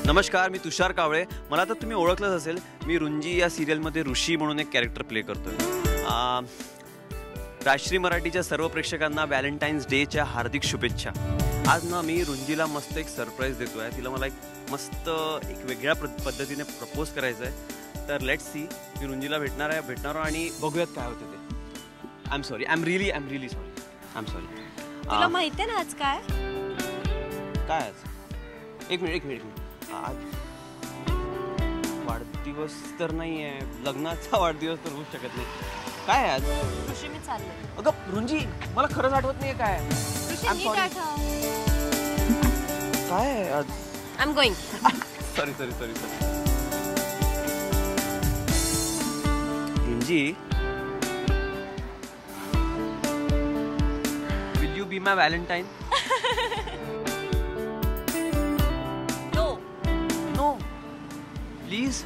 नमस्कार, मी तुषार कावळे. मला तर तुम्ही ओळखलंच असेल. मी रुंजी या सिरियलमध्ये ऋषी म्हणून एक कॅरेक्टर प्ले करतोय. राजश्री मराठीच्या सर्व प्रेक्षकांना व्हॅलेंटाईन्स डेच्या हार्दिक शुभेच्छा. आज ना मी रुंजीला मस्त एक सरप्राईज देतोय. तिला मला एक मस्त एक वेगळ्या पद्धतीने प्रपोज करायचं आहे. तर लेट्स सी. मी रुंजीला भेटणार आणि बघूयात काय होतं ते. I am really sorry. I am sorry. तुला माहिती आहे ना आज काय काय आज? एक मिनिट. आज वाढदिवस तर नाही आहे. लग्नाचा वाढदिवस तर होऊ शकत नाही. काय आहे आज? ऋषी मी चालले. अगं रुंजी, मला खरंच आठवत नाहीये काय. काय आहे आज? I am going. Sorry. Runji, will you be my valentine? No. Please.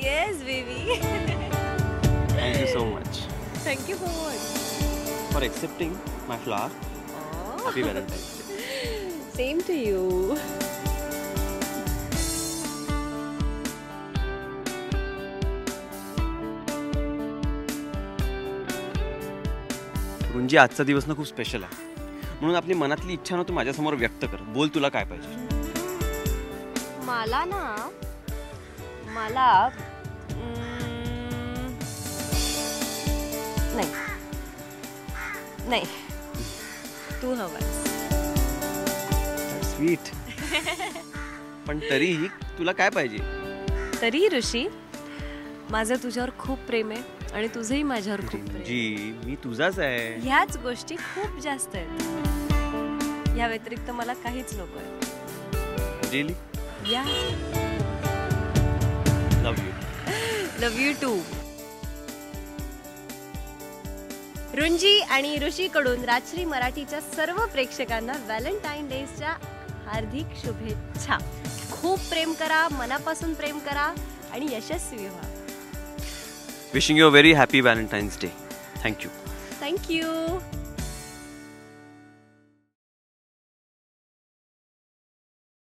Yes, baby. Thank you so much. Thank you so much. For accepting my flower. Happy Valentine's Day. Same to you. रुंजी, आजचा दिवस ना खूप special आहे. म्हणून आपली मनातली इच्छा ना तू माझ्यासमोर व्यक्त कर. बोल, तुला काय पाहिजे? मला नाही तू हवास. स्वीट. पण तरीही तुला काय पाहिजे? तरी ऋषी, माझं तुझ्यावर खूप प्रेम आहे आणि तुझंही माझ्यावर खूप प्रेम आहे. जी, मी तुझाच आहे. ह्याच गोष्टी खूप जास्त आहेत. या व्यतिरिक्त मला काहीच नको आहे. रिअली? या. लव यू टू. रुंजी आणि ऋषी कडून राजश्री मराठीच्या सर्व प्रेक्षकांना व्हॅलेंटाईन डेच्या हार्दिक शुभेच्छा. खूप प्रेम करा, मनापासून प्रेम करा आणि यशस्वी व्हा. Wishing you a very happy Valentine's day. Thank you.